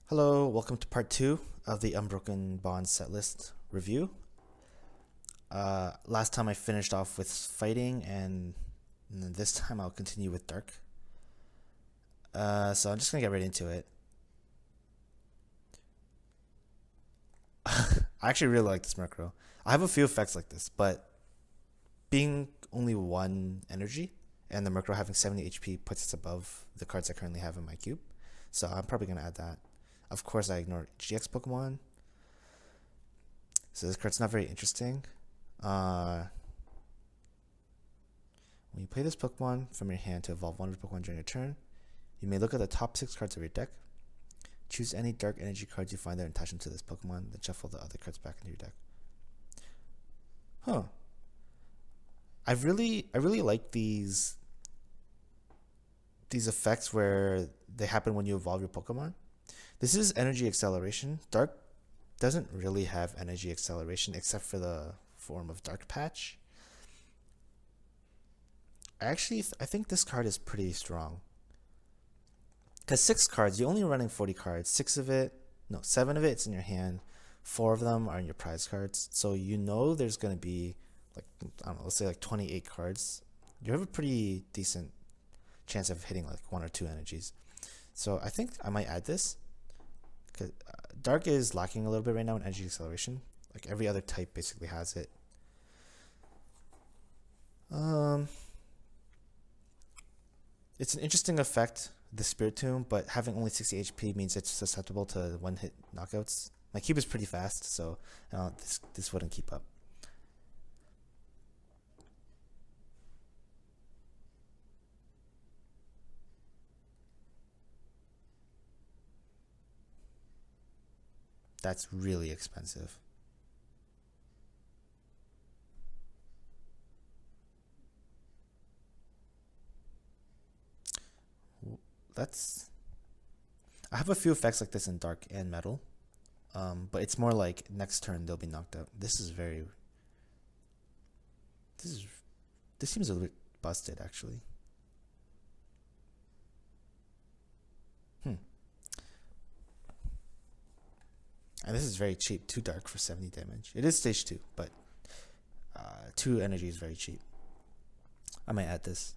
Hello, welcome to part 2 of the Unbroken Bond setlist review. Last time I finished off with fighting, and this time I'll continue with dark. So I'm just gonna get right into it. I actually really like this macro. I have a few effects like this, but being only one energy and the macro having 70 HP puts it above the cards I currently have in my cube. So I'm probably gonna add that. Of course, I ignore GX Pokemon. So this card's not very interesting. When you play this Pokemon from your hand to evolve one of your Pokemon during your turn, you may look at the top 6 cards of your deck. Choose any dark energy cards you find that are attached to this Pokemon, then shuffle the other cards back into your deck. Huh. I really like these effects where they happen when you evolve your Pokemon. This is energy acceleration. Dark doesn't really have energy acceleration except for the form of Dark Patch. I think this card is pretty strong. Because 6 cards, you're only running 40 cards. 7 of it's in your hand. 4 of them are in your prize cards. So you know there's going to be, like, I don't know, let's say like 28 cards. You have a pretty decent chance of hitting like 1 or 2 energies. So I think I might add this. Cause Dark is lacking a little bit right now in energy acceleration. Like every other type basically has it. It's an interesting effect, the Spirit Tomb, but having only 60 HP means it's susceptible to one-hit knockouts. My cube is pretty fast, so this wouldn't keep up. That's really expensive. That's I have a few effects like this in Dark and Metal, but it's more like next turn they'll be knocked out. This is this seems a little bit busted actually. Hmm. And this is very cheap. 2 Dark for 70 damage. It is stage 2, but 2 energy is very cheap. I might add this.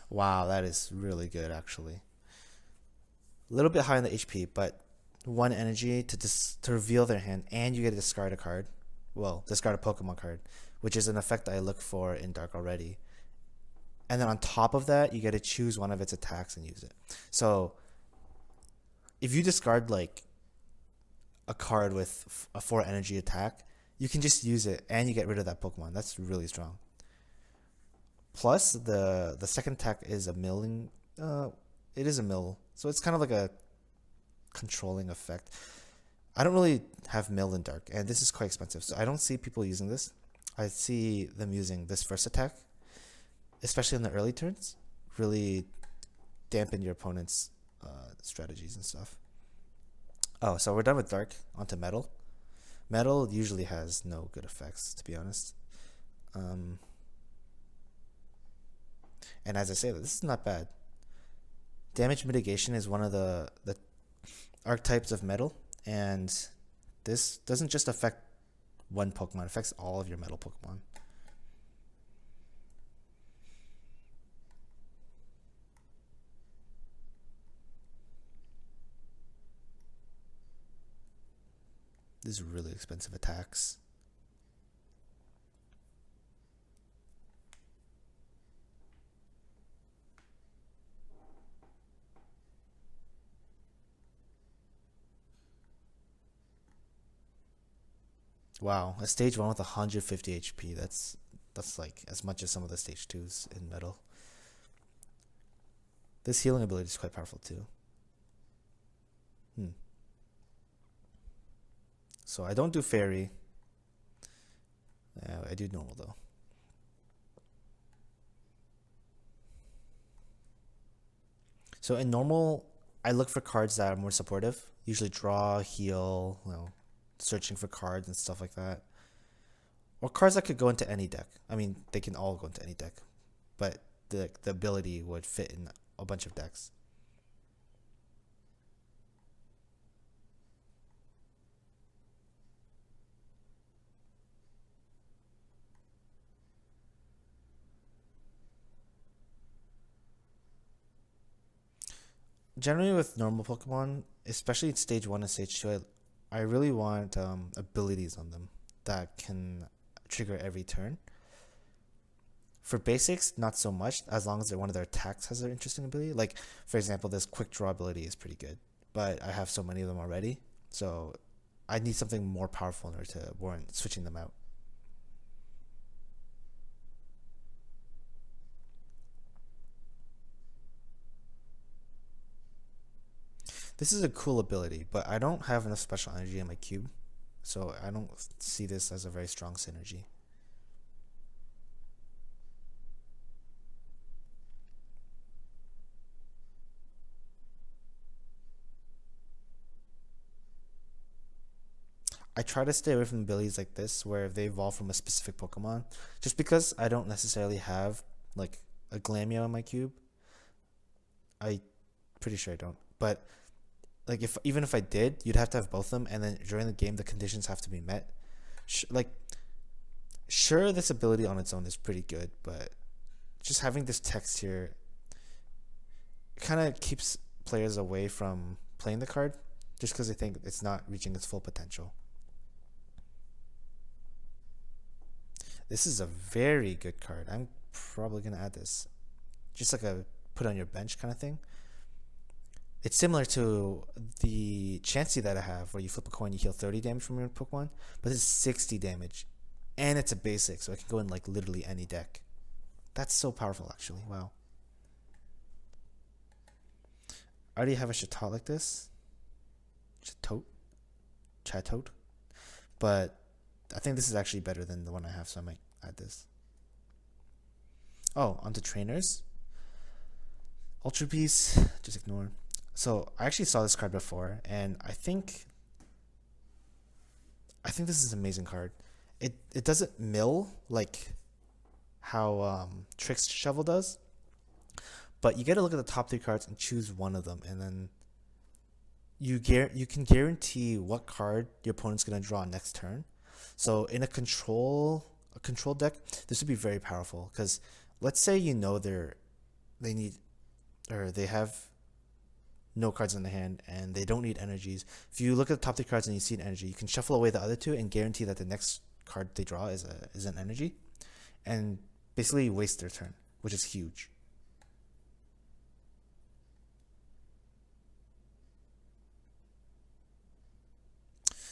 Wow, that is really good actually. A little bit high on the HP, but 1 energy to reveal their hand, and you get to discard a card. Well, discard a Pokemon card, which is an effect I look for in Dark already. And then on top of that, you get to choose one of its attacks and use it. So if you discard like a card with a 4 energy attack, you can just use it and you get rid of that Pokemon. That's really strong. Plus the second attack is a milling. It is a mill, so it's kind of like a controlling effect. I don't really have mill in Dark, and this is quite expensive, so I don't see people using this. I see them using this first attack, especially in the early turns. Really dampen your opponent's strategies and stuff. Oh, so we're done with Dark. Onto Metal. Metal usually has no good effects, to be honest. And as I say, this is not bad. Damage mitigation is one of the archetypes of Metal, and this doesn't just affect one Pokemon, it affects all of your Metal Pokemon. These are really expensive attacks. Wow, a stage 1 with 150 HP. That's like as much as some of the stage 2s in Metal. This healing ability is quite powerful too. So I don't do Fairy. I do normal though. So in normal, I look for cards that are more supportive. Usually draw, heal, searching for cards and stuff like that. Or cards that could go into any deck. I mean, they can all go into any deck, but the ability would fit in a bunch of decks. Generally with normal Pokemon, especially in stage 1 and stage 2, I really want abilities on them that can trigger every turn. For basics, not so much, as long as one of their attacks has an interesting ability. Like, for example, this quick draw ability is pretty good, but I have so many of them already, so I need something more powerful in order to warrant switching them out. This is a cool ability, but I don't have enough special energy in my cube, so I don't see this as a very strong synergy. I try to stay away from abilities like this where they evolve from a specific Pokemon, just because I don't necessarily have like a Glameow in my cube. I pretty sure I don't, but like if even if I did, you'd have to have both of them, and then during the game the conditions have to be met. Like, sure, this ability on its own is pretty good, but just having this text here kind of keeps players away from playing the card, just because they think it's not reaching its full potential. This is a very good card. I'm probably gonna add this, just like a put on your bench kind of thing. It's similar to the Chansey that I have, where you flip a coin, you heal 30 damage from your Pokemon, but it's 60 damage, and it's a basic, so it can go in like literally any deck. That's so powerful, actually. Wow. I already have a Chatot like this, Chatot, but I think this is actually better than the one I have, so I might add this. Oh, onto trainers. Ultra Beast, just ignore. So I actually saw this card before, and I think this is an amazing card. It doesn't mill like how Tricks Shovel does, but you get to look at the top 3 cards and choose one of them, and then you can guarantee what card your opponent's gonna draw next turn. So in a control deck, this would be very powerful, because let's say you know they have no cards in the hand and they don't need energies. If you look at the top 3 cards and you see an energy, you can shuffle away the other 2 and guarantee that the next card they draw is an energy, and basically waste their turn, which is huge.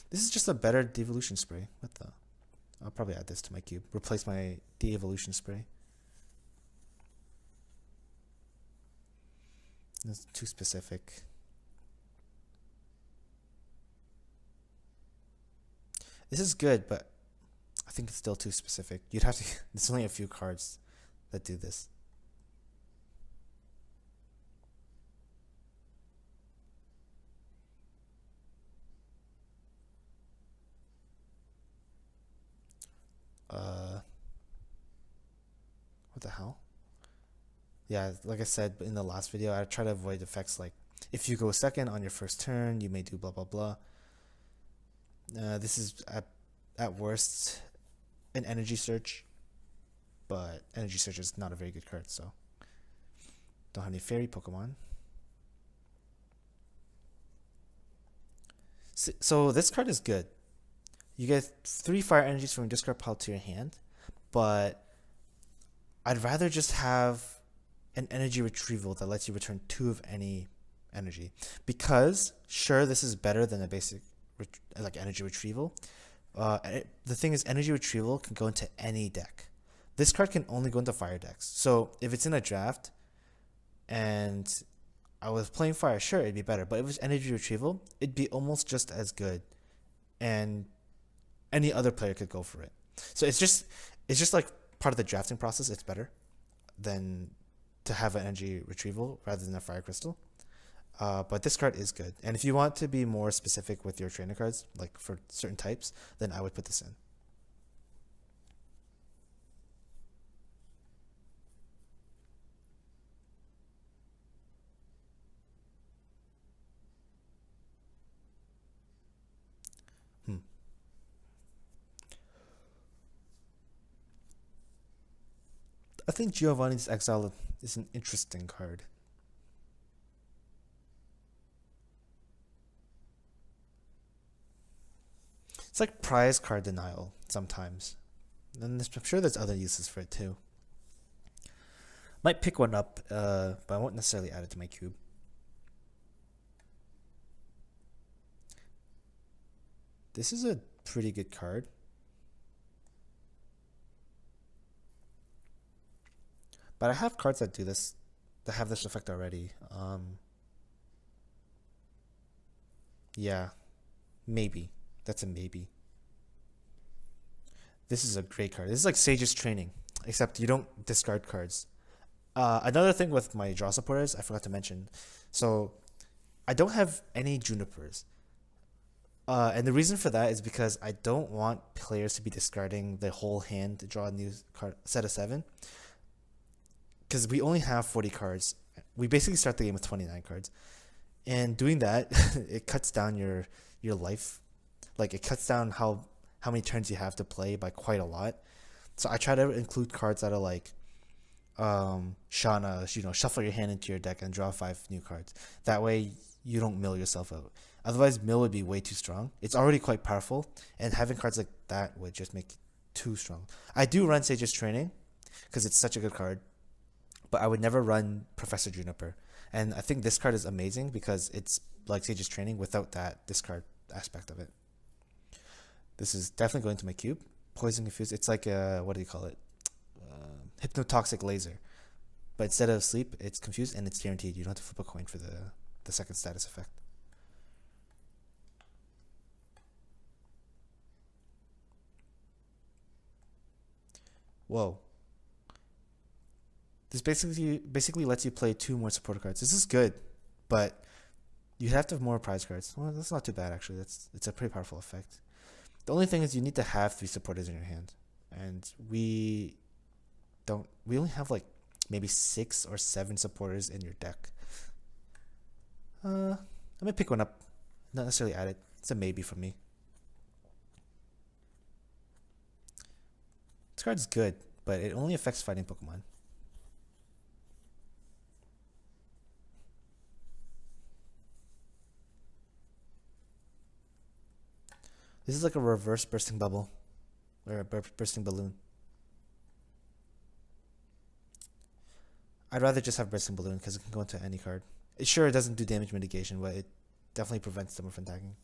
This is just a better de-evolution spray. What the? I'll probably add this to my cube. Replace my de-evolution spray. It's too specific. This is good, but I think it's still too specific. You'd have to. There's only a few cards that do this. What the hell? Yeah, like I said in the last video, I try to avoid effects like if you go second on your first turn, you may do blah blah blah. This is at worst an energy search, but energy search is not a very good card, so don't have any fairy Pokemon. So this card is good. You get 3 fire energies from your discard pile to your hand, but I'd rather just have an energy retrieval that lets you return 2 of any energy, because sure, this is better than a basic like energy retrieval. The thing is, energy retrieval can go into any deck. This card can only go into fire decks. So if it's in a draft and I was playing fire, sure, it'd be better, but if it was energy retrieval, it'd be almost just as good, and any other player could go for it. So it's just like part of the drafting process. It's better than to have an energy retrieval rather than a fire crystal. But this card is good, and if you want to be more specific with your trainer cards, like for certain types, then I would put this in. I think Giovanni's Exile is an interesting card. It's like prize card denial sometimes. And I'm sure there's other uses for it too. Might pick one up, but I won't necessarily add it to my cube. This is a pretty good card. But I have cards that do this, that have this effect already. Yeah, maybe. That's a maybe. This is a great card. This is like Sage's Training, except you don't discard cards. Another thing with my draw supporters, I forgot to mention. So I don't have any Junipers. And the reason for that is because I don't want players to be discarding the whole hand to draw a new card set of 7. Because we only have 40 cards. We basically start the game with 29 cards. And doing that, it cuts down your life. Like, it cuts down how many turns you have to play by quite a lot. So I try to include cards that are like Shauna, shuffle your hand into your deck and draw 5 new cards. That way you don't mill yourself out. Otherwise, mill would be way too strong. It's already quite powerful, and having cards like that would just make it too strong. I do run Sage's Training because it's such a good card, but I would never run Professor Juniper. And I think this card is amazing because it's like Sage's Training without that discard aspect of it. This is definitely going to my cube. Poison Confused. It's like a, what do you call it? Hypnotoxic Laser. But instead of sleep, it's confused and it's guaranteed. You don't have to flip a coin for the second status effect. Whoa. This basically lets you play 2 more supporter cards. This is good, but you have to have more prize cards. Well, that's not too bad actually. It's a pretty powerful effect. The only thing is you need to have 3 supporters in your hand, and we only have like maybe 6 or 7 supporters in your deck. I might pick one up, not necessarily add it. It's a maybe for me. This card is good, but it only affects fighting Pokemon. This is like a reverse bursting bubble, or a bursting balloon. I'd rather just have bursting balloon because it can go into any card. It doesn't do damage mitigation, but it definitely prevents them from attacking.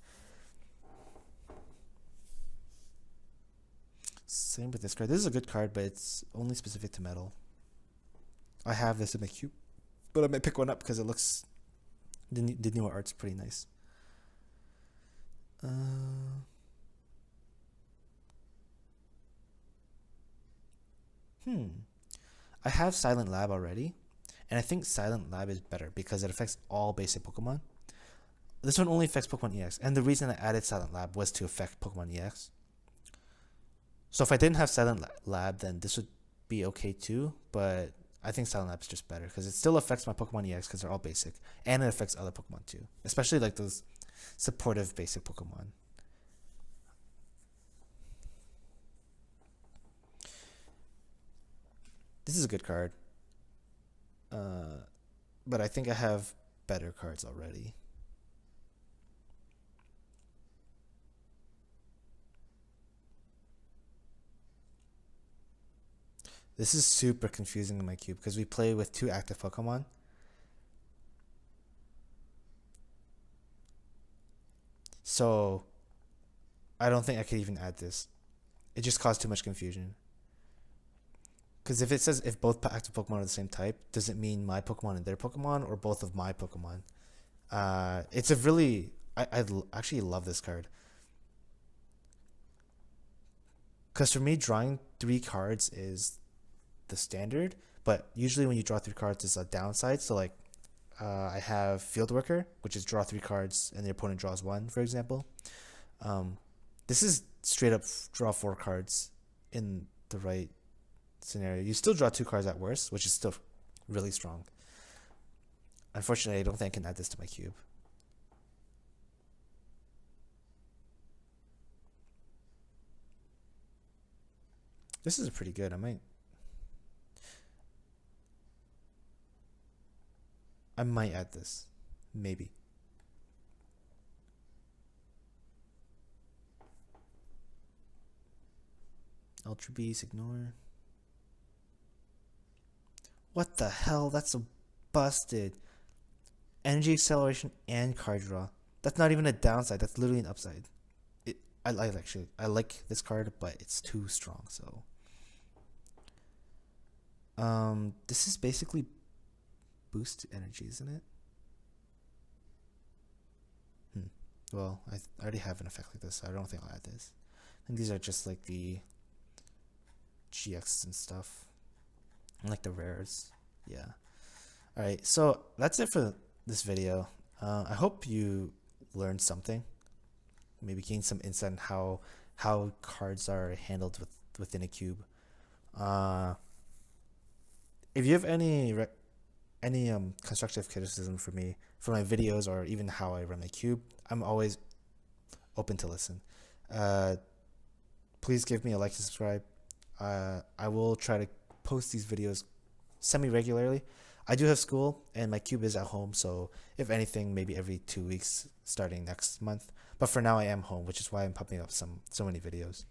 Same with this card. This is a good card, but it's only specific to metal. I have this in my cube, but I might pick one up because it looks, the newer art's pretty nice. I have Silent Lab already, and I think Silent Lab is better because it affects all basic Pokemon. This one only affects Pokemon EX, and the reason I added Silent Lab was to affect Pokemon EX. So if I didn't have Silent Lab, then this would be okay too, but I think Silent Lab is just better because it still affects my Pokemon EX because they're all basic, and it affects other Pokemon too, especially like those supportive basic Pokemon. This is a good card, but I think I have better cards already. This is super confusing in my cube because we play with 2 active Pokemon. So I don't think I could even add this. It just caused too much confusion. Because if it says if both active Pokemon are the same type, does it mean my Pokemon and their Pokemon, or both of my Pokemon? It's a really, I actually love this card. Because for me, drawing 3 cards is the standard, but usually when you draw 3 cards, there's a downside. So like, I have Field Worker, which is draw 3 cards and the opponent draws 1, for example. This is straight up draw 4 cards in the right scenario. You still draw 2 cards at worst, which is still really strong. Unfortunately, I don't think I can add this to my cube. This is pretty good. I might I might add this. Maybe. Ultra Beast, ignore. What the hell? That's so busted. Energy acceleration and card draw. That's not even a downside. That's literally an upside. I like this card, but it's too strong. So, this is basically boost energy, isn't it? Well, I already have an effect like this, so I don't think I'll add this. I think these are just like the GX and stuff, and like the rares. Yeah. All right, so that's it for this video. I hope you learned something. Maybe gain some insight on how cards are handled within a cube. If you have any constructive criticism for me for my videos or even how I run my cube, I'm always open to listen. Please give me a like and subscribe. I will try to post these videos semi-regularly. I do have school and my cube is at home, so if anything, maybe every 2 weeks starting next month. But for now, I am home, which is why I'm pumping up so many videos.